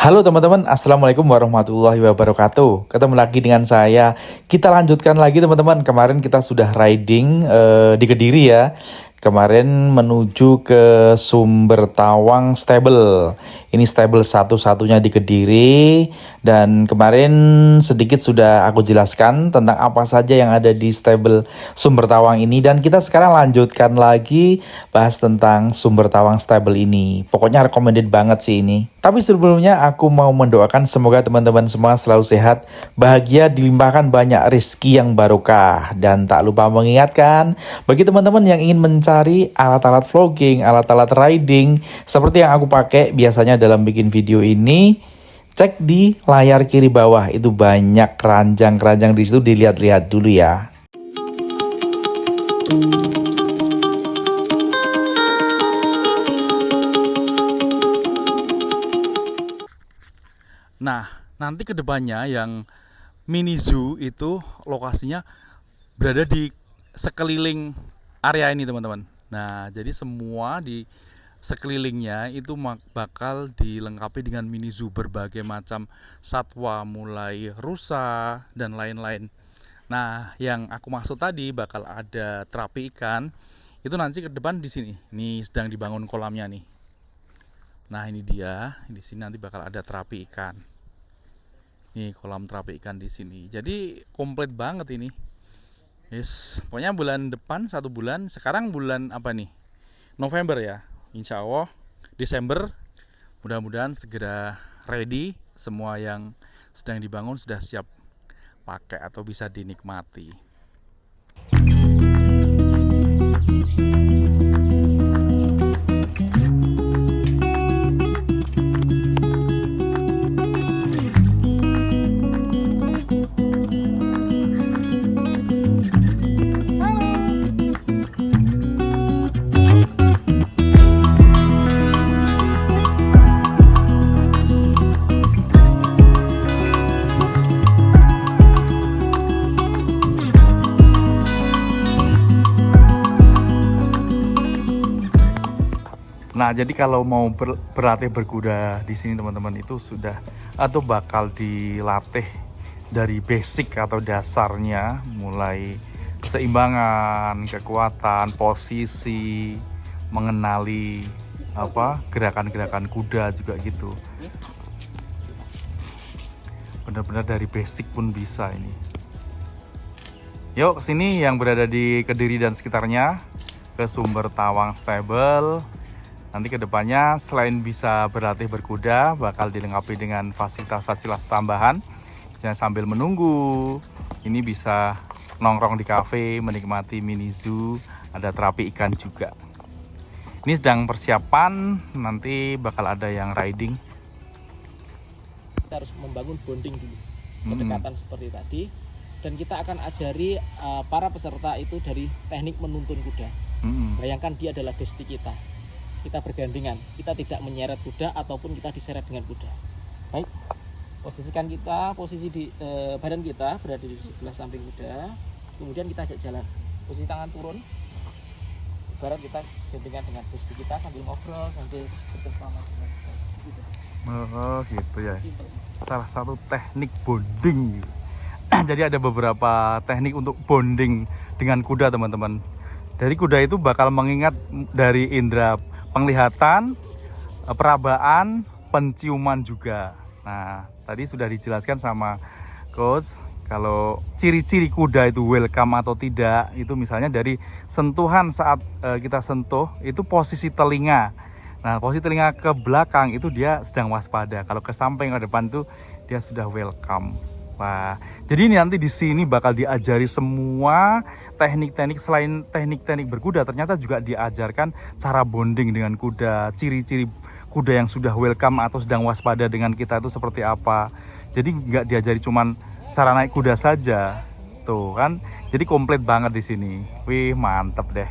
Halo teman-teman, Assalamualaikum warahmatullahi wabarakatuh. Ketemu lagi dengan saya. Kita lanjutkan lagi teman-teman. Kemarin kita sudah riding di Kediri ya. Kemarin menuju ke Sumber Tawang Stable. Ini stable satu-satunya di Kediri. Dan kemarin sedikit sudah aku jelaskan tentang apa saja yang ada di stable Sumber Tawang ini. Dan kita sekarang lanjutkan lagi bahas tentang Sumber Tawang Stable ini. Pokoknya recommended banget sih ini. Tapi sebelumnya aku mau mendoakan semoga teman-teman semua selalu sehat, bahagia, dilimpahkan banyak rezeki yang barokah. Dan tak lupa mengingatkan bagi teman-teman yang ingin mencari alat-alat vlogging, alat-alat riding seperti yang aku pakai biasanya dalam bikin video ini, cek di layar kiri bawah, itu banyak keranjang-keranjang di situ, dilihat-lihat dulu ya. Nah, nanti kedepannya yang mini zoo itu lokasinya berada di sekeliling area ini teman-teman. Nah, jadi semua di sekelilingnya itu bakal dilengkapi dengan mini zoo, berbagai macam satwa mulai rusa dan lain-lain. Nah, yang aku maksud tadi bakal ada terapi ikan itu nanti ke depan di sini. Ini sedang dibangun kolamnya nih. Nah, ini dia. Di sini nanti bakal ada terapi ikan. Nih kolam terapi ikan di sini. Jadi komplit banget ini. Yes, pokoknya bulan depan 1 bulan. Sekarang bulan apa nih? November ya. Insya Allah Desember mudah-mudahan segera ready. Semua yang sedang dibangun sudah siap pakai atau bisa dinikmati. Nah, jadi kalau mau berlatih berkuda di sini teman-teman itu sudah atau bakal dilatih dari basic atau dasarnya, mulai keseimbangan, kekuatan, posisi, mengenali gerakan-gerakan kuda juga gitu. Benar-benar dari basic pun bisa ini. Yuk kesini yang berada di Kediri dan sekitarnya, ke Sumber Tawang Stable. Nanti kedepannya selain bisa berlatih berkuda, bakal dilengkapi dengan fasilitas-fasilitas tambahan. Dan sambil menunggu, ini bisa nongkrong di kafe, menikmati mini zoo, ada terapi ikan juga. Ini sedang persiapan, nanti bakal ada yang riding. Kita harus membangun bonding dulu, kedekatan seperti tadi. Dan kita akan ajari para peserta itu dari teknik menuntun kuda. Bayangkan dia adalah besti kita. Kita bergandengan, kita tidak menyeret kuda ataupun kita diseret dengan kuda. Baik, posisikan kita, posisi di badan kita berada di sebelah samping kuda. Kemudian kita ajak jalan, posisi tangan turun. Ibarat kita gandengan dengan besti kita sambil ngobrol, sambil bersama gitu. Oh gitu ya, salah satu teknik bonding. Jadi ada beberapa teknik untuk bonding dengan kuda teman-teman. Dari kuda itu bakal mengingat dari indera penglihatan, perabaan, penciuman juga. Nah, tadi sudah dijelaskan sama coach kalau ciri-ciri kuda itu welcome atau tidak, itu misalnya dari sentuhan saat kita sentuh, itu posisi telinga. Nah, posisi telinga ke belakang itu dia sedang waspada. Kalau ke samping ke depan itu dia sudah welcome. Wah, jadi ini nanti di sini bakal diajari semua teknik-teknik. Selain teknik-teknik berkuda, ternyata juga diajarkan cara bonding dengan kuda, ciri-ciri kuda yang sudah welcome atau sedang waspada dengan kita itu seperti apa. Jadi nggak diajari cuman cara naik kuda saja, tuh kan. Jadi komplit banget di sini. Wih, mantep deh.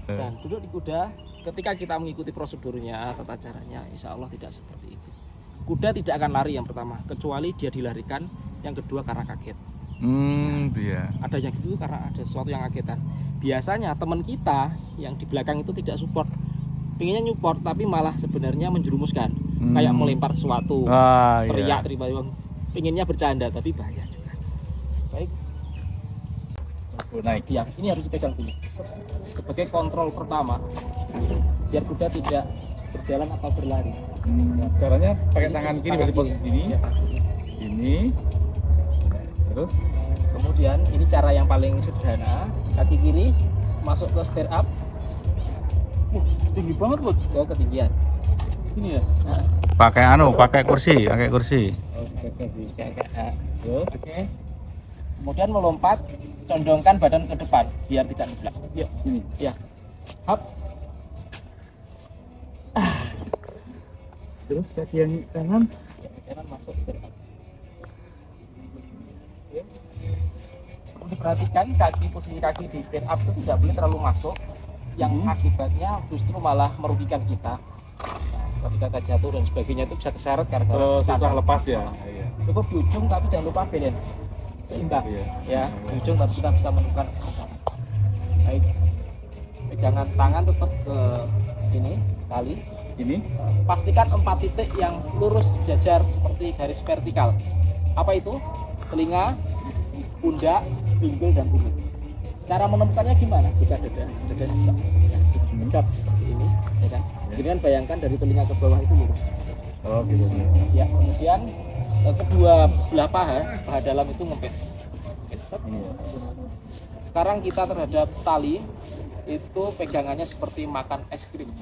Dan duduk di kuda, ketika kita mengikuti prosedurnya, tata caranya, insya Allah tidak seperti itu. Kuda tidak akan lari yang pertama, kecuali dia dilarikan. Yang kedua karena kaget. Iya. Ada yang gitu karena ada sesuatu yang kagetan. Biasanya teman kita yang di belakang itu tidak support, pengennya nyupport tapi malah sebenarnya menjerumuskan. kayak melempar sesuatu, teriak, tiba-tiba pinginnya bercanda tapi bahaya juga. Baik. Naik. Ya, ini harus dipegang dulu sebagai kontrol pertama biar kuda tidak berjalan atau berlari. Caranya pakai tangan kiri berarti posisi ini. Ya. Ini. Terus kemudian ini cara yang paling sederhana, kaki kiri masuk ke steer up. tinggi banget buat Ke ketinggian. ini ya. Nah, Pakai kursi. terus oke. Kemudian melompat, condongkan badan ke depan biar tidak ngeblak. Ya, sini. Ya. Hop. Terus kaki yang kanan. Kaki kanan masuk steer up. Oke. Perlu diperhatikan posisi kaki di steer up itu tidak boleh terlalu masuk, yang akibatnya justru malah merugikan kita. Nah, ketika jatuh dan sebagainya itu bisa keseret karena susah lepas ya. Iya. cukup di ujung, tapi jangan lupa balance seimbang. Iya. Ya, di ujung tapi kita bisa menemukan keseimbangan. Baik, pegangan tangan tetap ke ini tali. Ini. Pastikan 4 titik yang lurus sejajar seperti garis vertikal. Apa itu? Telinga, pundak, pinggul, dan kulit. Cara menemukannya gimana? Jika dada juga ya, tegap seperti ini, ya kan? Kemudian bayangkan dari telinga ke bawah itu lurus. Oh gitu. Ya, kemudian kedua belah paha dalam itu ngempit. Ini ya. Sekarang kita terhadap tali itu pegangannya seperti makan es krim.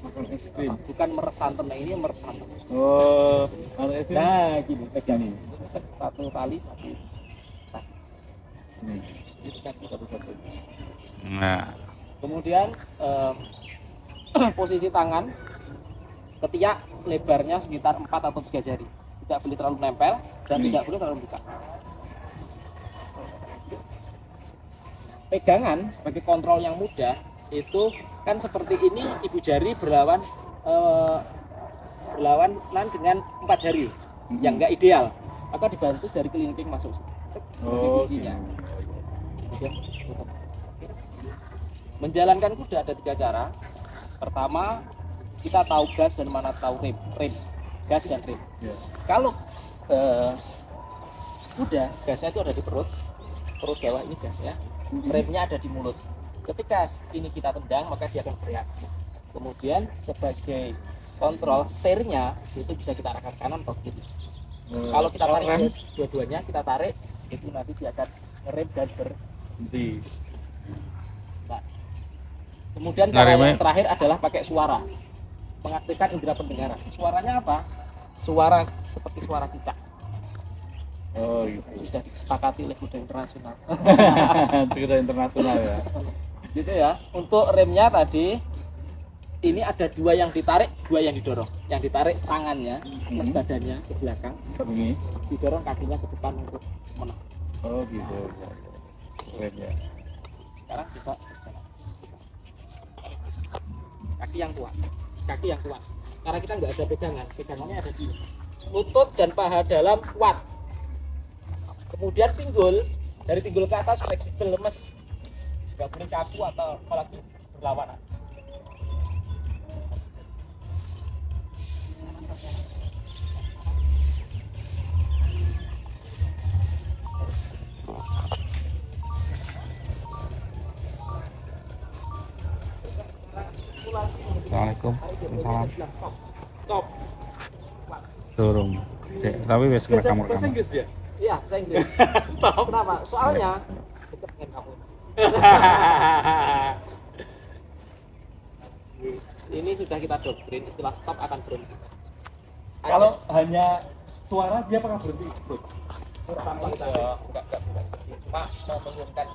Makan es krim. Bukan meresanten, ini meresanten. Oh, es krim. Nah, gini pegang ini. Satu tali, satu. Ini. Itu kan satu-satu. Nah. Kemudian posisi tangan, ketiak lebarnya sekitar 4 atau 3 jari. Tidak boleh terlalu nempel dan tidak boleh terlalu buka. Pegangan sebagai kontrol yang mudah itu kan seperti ini, ibu jari berlawanan dengan 4 jari yang enggak ideal, maka dibantu jari kelingking masuk seperti kuncinya. Kemudian tutup. Menjalankan kuda ada 3 cara. Pertama, kita tahu gas dan mana tahu rem, gas dan rem. Kalau kuda, gasnya itu ada di perut bawah ini gasnya, remnya ada di mulut. Ketika ini kita tendang, maka dia akan bereaksi. Kemudian sebagai kontrol setirnya itu bisa kita arahkan kanan atau kiri. Kalau kita tarik dua-duanya, kita tarik, itu nanti dia akan ngerem dan berhenti. Nah, kemudian cara yang terakhir adalah pakai suara, mengaktifkan indera pendengaran. Suaranya apa? Suara seperti suara cicak. Oh gitu. Sudah disepakati oleh kuda internasional. Kuda internasional ya. Gitu ya. Untuk remnya tadi ini ada 2 yang ditarik, 2 yang didorong. Yang ditarik tangannya, plus badannya ke belakang. Ini Didorong kakinya ke depan untuk menang. Oh gitu. Keren ya. Sekarang kita berjalan. Kaki yang kuat. Karena kita nggak ada pegangannya ada di lutut dan paha dalam kuat. Kemudian pinggul, dari pinggul ke atas fleksibel, lemes, nggak boleh kaku atau apalagi berlawanan. Assalamualaikum. Salam. Stop. Turun. Tapi wes rekam. Bahasa Inggris ya? Iya, bahasa Inggris. Stop. Kenapa? Soalnya dekat dengan kamu. Ini sudah kita doktrin, istilah stop akan berhenti. Kalau hanya suara dia apakah berhenti? Tanpa kita enggak. Cuma mau menurunkan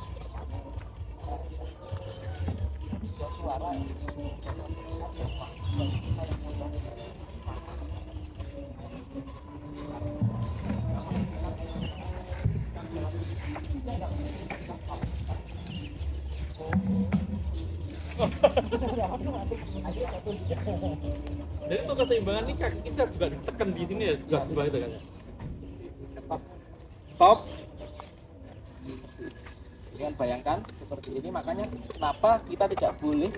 suara. Jadi untuk keseimbangan ini kaki kita juga ditekan di sini ya, juga sebelah itu kan. Stop. Dengan bayangkan seperti ini, makanya kenapa kita tidak boleh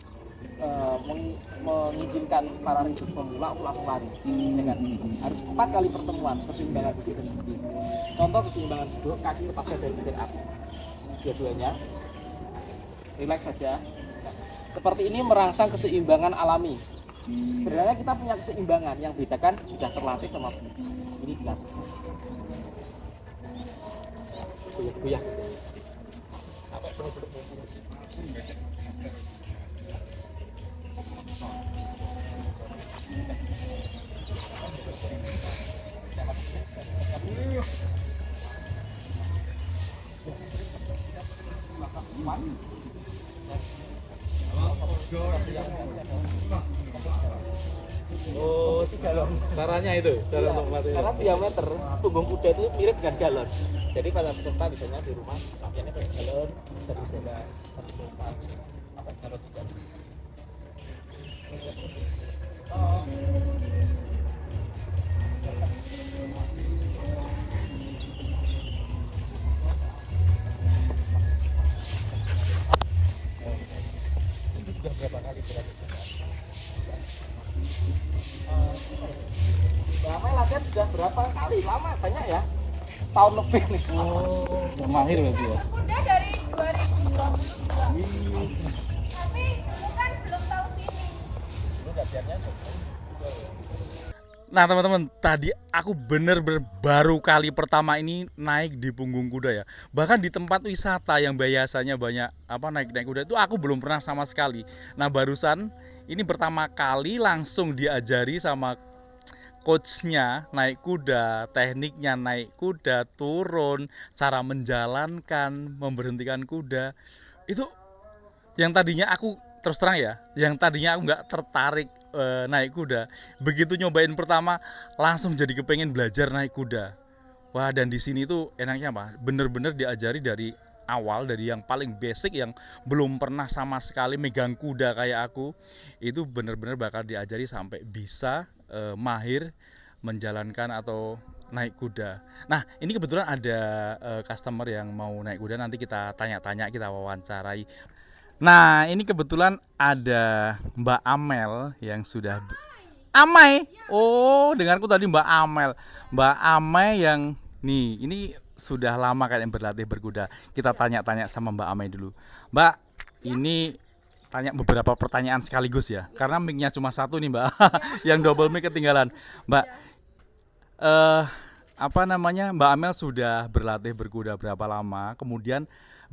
mengizinkan para rider pemula untuk langsung lari, ya kan? Harus 4 kali pertemuan keseimbangan duduk. Contoh keseimbangan duduk, kaki lepaskan dari stand up, dua-duanya, relax saja. Seperti ini merangsang keseimbangan alami. Sebenarnya kita punya keseimbangan, yang bedakan sudah terlatih sama ini dilatih. Goyah-goyah sampai benar-benar Oh, caranya itu, cara untuk melatih. karena diameter punggung kuda itu mirip dengan galon. Jadi pada peserta biasanya di rumah latihannya pakai galon, dari bola, dari bola, pakai galon juga. Ini sudah berapa kali dilakukan? Lama latihan sudah berapa kali? Lama, banyak ya? Setahun lebih nih. Oh, mahir berarti ya. Udah dari 2022. Tapi bukan belum tahu sini. Ini latihannya Nah teman-teman, tadi aku bener-bener baru kali pertama ini naik di punggung kuda ya. Bahkan di tempat wisata yang biasanya banyak naik-naik kuda itu aku belum pernah sama sekali. Nah barusan ini pertama kali langsung diajari sama coachnya naik kuda, tekniknya naik kuda, turun, cara menjalankan, memberhentikan kuda. Itu yang tadinya aku terus terang ya, yang tadinya aku nggak tertarik naik kuda, begitu nyobain pertama langsung jadi kepengen belajar naik kuda. Wah, dan di sini tuh enaknya apa? Bener-bener diajari dari awal, dari yang paling basic, yang belum pernah sama sekali megang kuda kayak aku, itu bener-bener bakal diajari sampai bisa mahir menjalankan atau naik kuda. Nah, ini kebetulan ada customer yang mau naik kuda, nanti kita tanya-tanya, kita wawancarai. Nah, ini kebetulan ada Mbak Amel yang sudah Amai. Oh, dengarku tadi Mbak Amel. Mbak Amai yang nih, ini sudah lama kalian berlatih berkuda. Kita tanya-tanya sama Mbak Amai dulu. Mbak, ini tanya beberapa pertanyaan sekaligus ya. Karena mic-nya cuma satu nih, Mbak. Yang double mic ketinggalan. Mbak, Mbak Amel sudah berlatih berkuda berapa lama? Kemudian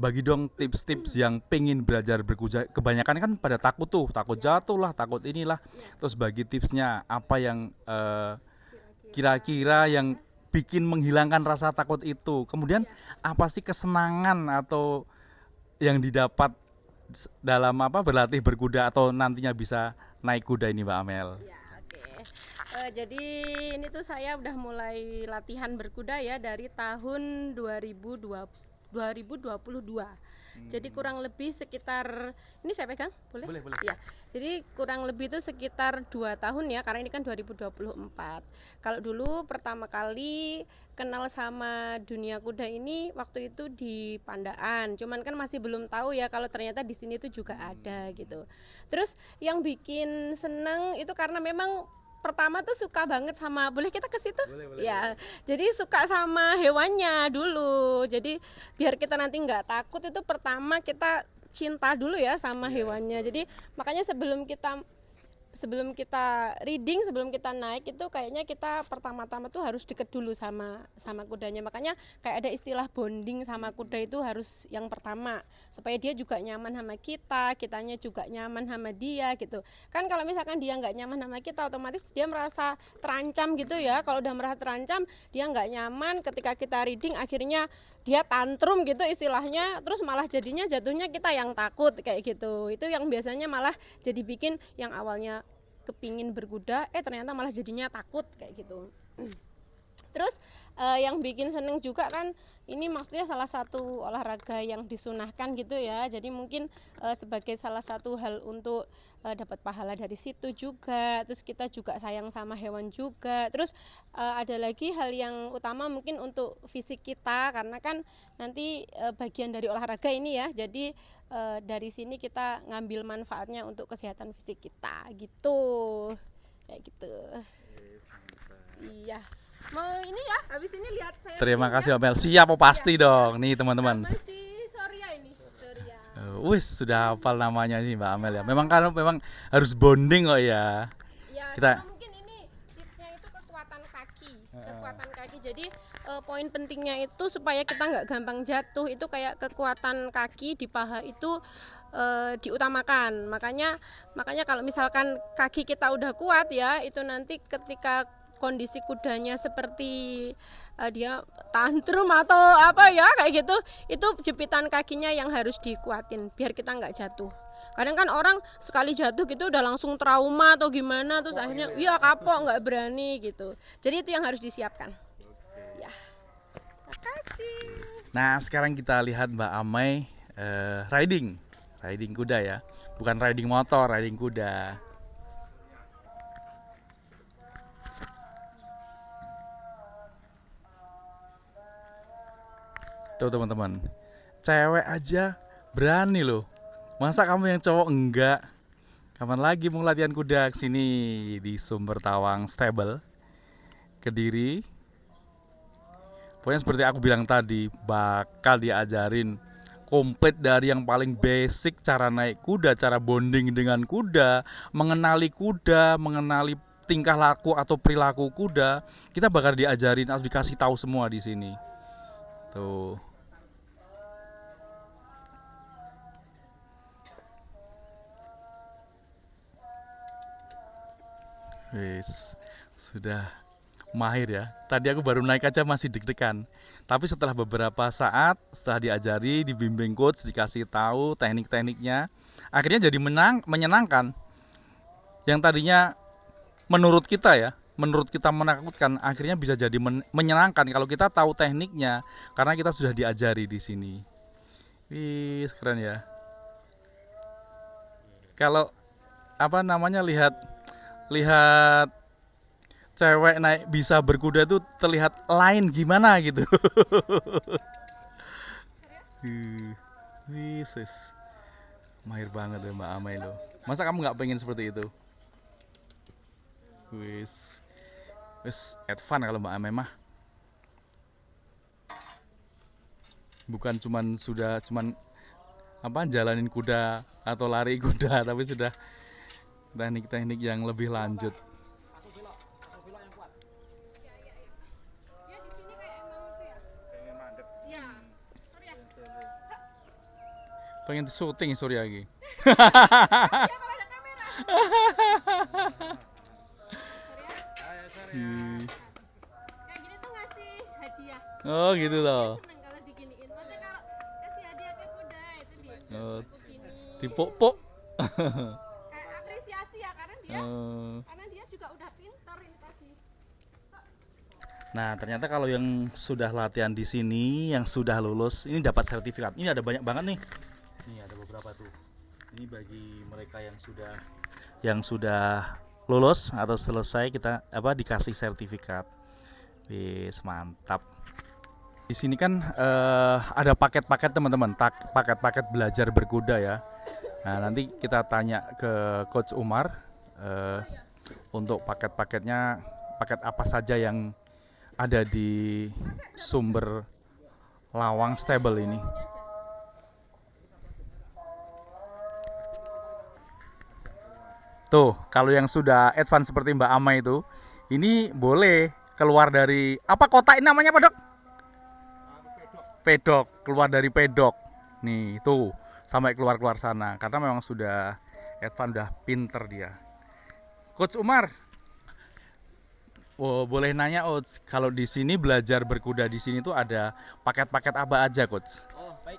bagi dong tips-tips yang pengen belajar berkuda. Kebanyakan kan pada takut tuh, takut jatuh lah, takut inilah. Terus bagi tipsnya apa yang kira-kira yang bikin menghilangkan rasa takut itu. Kemudian apa sih kesenangan atau yang didapat dalam berlatih berkuda atau nantinya bisa naik kuda ini, Mbak Amel? Ya, oke. Jadi ini tuh saya udah mulai latihan berkuda ya dari tahun 2022. Jadi kurang lebih sekitar, ini saya pegang boleh? Boleh. Ya. Jadi kurang lebih itu sekitar 2 tahun ya, karena ini kan 2024. Kalau dulu pertama kali kenal sama dunia kuda ini waktu itu di Pandaan. Cuman kan masih belum tahu ya kalau ternyata di sini tuh juga ada gitu. Terus yang bikin seneng itu karena memang pertama tuh suka banget sama, boleh kita ke situ? Boleh. Ya, jadi suka sama hewannya dulu. Jadi biar kita nanti nggak takut, itu pertama kita cinta dulu ya sama hewannya. Jadi makanya sebelum kita reading, sebelum kita naik itu kayaknya kita pertama-tama tuh harus deket dulu sama kudanya. Makanya kayak ada istilah bonding sama kuda itu harus yang pertama, supaya dia juga nyaman sama kita, kitanya juga nyaman sama dia gitu. Kan kalau misalkan dia nggak nyaman sama kita, otomatis dia merasa terancam gitu ya. Kalau udah merasa terancam, dia nggak nyaman ketika kita reading, akhirnya dia tantrum gitu istilahnya, terus malah jadinya jatuhnya kita yang takut kayak gitu. Itu yang biasanya malah jadi bikin yang awalnya kepingin berkuda ternyata malah jadinya takut kayak gitu. Terus yang bikin seneng juga kan ini maksudnya salah satu olahraga yang disunahkan gitu ya. Jadi mungkin sebagai salah satu hal untuk dapat pahala dari situ juga. Terus kita juga sayang sama hewan juga. Terus ada lagi hal yang utama mungkin untuk fisik kita, karena kan nanti bagian dari olahraga ini ya. Jadi dari sini kita ngambil manfaatnya untuk kesehatan fisik kita gitu. Kayak gitu. Iya. Mau ini ya, habis ini lihat saya. Terima kasih Mbak Mel. Siap oh pasti dong. Nih teman-teman. Masih Soria ini, Soria. Wis sudah hafal namanya sih Mbak Amel ya. Memang harus bonding kok ya. Ya, Kita- cuma mungkin ini tipsnya itu kekuatan kaki. Kekuatan kaki. Jadi poin pentingnya itu supaya kita nggak gampang jatuh, itu kayak kekuatan kaki di paha itu diutamakan. Makanya kalau misalkan kaki kita udah kuat ya, itu nanti ketika kondisi kudanya seperti dia tantrum atau apa ya kayak gitu, itu jepitan kakinya yang harus dikuatin biar kita nggak jatuh. Kadang kan orang sekali jatuh gitu udah langsung trauma atau gimana, terus akhirnya iya kapok nggak berani gitu. Jadi itu yang harus disiapkan. Ya. Makasih. Nah sekarang kita lihat Mbak Amai riding kuda ya, bukan riding motor, riding kuda. Tuh teman-teman, cewek aja berani loh. Masa kamu yang cowok enggak? Kapan lagi mau latihan kuda kesini di Sumber Tawang Stable, Kediri. Pokoknya seperti aku bilang tadi, bakal diajarin komplit dari yang paling basic, cara naik kuda, cara bonding dengan kuda, mengenali tingkah laku atau perilaku kuda. Kita bakal diajarin atau dikasih tahu semua di sini. Tuh. Wis, sudah mahir ya. Tadi aku baru naik aja masih deg-degan. Tapi setelah beberapa saat, setelah diajari, dibimbing coach, dikasih tahu teknik-tekniknya, akhirnya jadi menyenangkan. Yang tadinya menurut kita menakutkan, akhirnya bisa jadi menyenangkan kalau kita tahu tekniknya, karena kita sudah diajari di sini. Wih, keren ya. Kalau lihat cewek naik bisa berkuda tuh terlihat lain gimana gitu. Wis, mahir banget ya Mbak Amai lo. Masa kamu nggak pengen seperti itu? Wis, advance kalau Mbak Amai mah. Bukan cuman jalanin kuda atau lari kuda, tapi sudah teknik-teknik yang lebih lanjut. Ya di sini kayak emang itu ya. Pengen mandek. Iya. Soria. Pengen syuting Surya lagi. Ya kalau ada kamera. Kayak gini tuh ngasih hadiah. Oh gitu loh. Seneng kalau diginiin. Maksudnya kalau kasih hadiah ke kuda itu Oh, begini. dipuk-puk. Kayak apresiasi ya karena dia juga udah pintar ini tadi. Nah, ternyata kalau yang sudah latihan di sini, yang sudah lulus, ini dapat sertifikat. Ini ada banyak banget nih. Ini ada beberapa tuh. Ini bagi mereka yang sudah lulus atau selesai, kita dikasih sertifikat. Wis, mantap. Di sini kan ada paket-paket teman-teman, paket-paket belajar berkuda ya. Nah, nanti kita tanya ke Coach Umar untuk paket-paketnya, paket apa saja yang ada di Sumber Lawang Stable ini. Tuh, kalau yang sudah advance seperti Mbak Amai itu, ini boleh keluar dari apa kota ini namanya Pak Dok? Pedok, keluar dari pedok. Nih, tuh sampai keluar sana karena memang sudah advance, udah pinter dia. Coach Umar, boleh nanya kalau di sini belajar berkuda di sini tuh ada paket-paket apa aja, Coach? Oh, baik.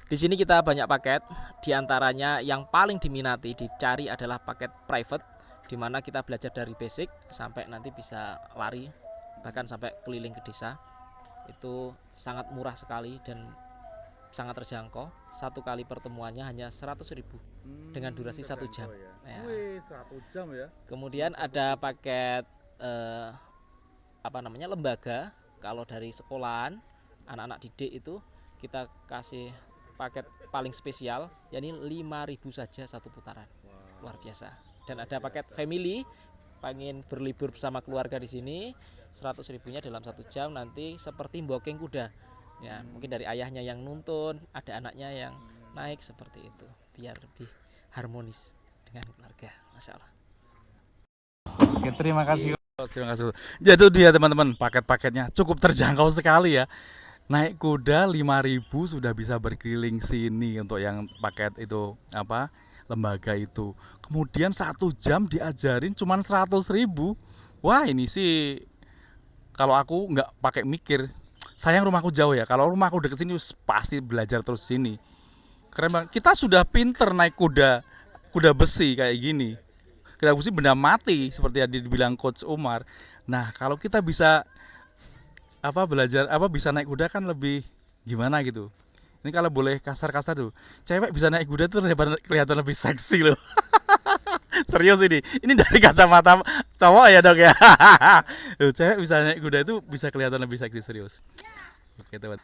Di sini kita banyak paket, diantaranya yang paling diminati dicari adalah paket private, di mana kita belajar dari basic sampai nanti bisa lari bahkan sampai keliling ke desa. Itu sangat murah sekali dan sangat terjangkau. Satu kali pertemuannya hanya 100.000 dengan durasi 1 jam. Ya. Wih, 1 jam ya. Kemudian ada paket lembaga. Kalau dari sekolahan anak-anak didik itu kita kasih paket paling spesial, yakni 5.000 saja satu putaran. Luar biasa. Dan ada paket family, pengen berlibur bersama keluarga di sini, 100.000-nya dalam 1 jam, nanti seperti booking kuda. Ya, mungkin dari ayahnya yang nuntun, ada anaknya yang naik seperti itu, biar lebih harmonis dengan keluarga. Masya Allah. Oke, terima kasih. Terima kasih. Jadi itu dia teman-teman, paket-paketnya cukup terjangkau sekali ya. Naik kuda 5.000 sudah bisa berkeliling sini untuk yang paket itu lembaga itu. Kemudian 1 jam diajarin cuman 100.000. Wah, ini sih kalau aku nggak pakai mikir. Sayang rumahku jauh ya. Kalau rumahku deket sini pasti belajar terus sini. Keren banget. Kita sudah pinter naik kuda besi kayak gini. Kuda besi benda mati seperti yang dibilang Coach Umar. Nah, kalau kita bisa belajar bisa naik kuda kan lebih gimana gitu. Ini kalau boleh kasar-kasar tuh, cewek bisa naik kuda tuh kelihatan lebih seksi loh. Serius ini dari kacamata cowok ya dok ya. Cewek bisa naik kuda itu bisa kelihatan lebih seksi, serius. Oke teman.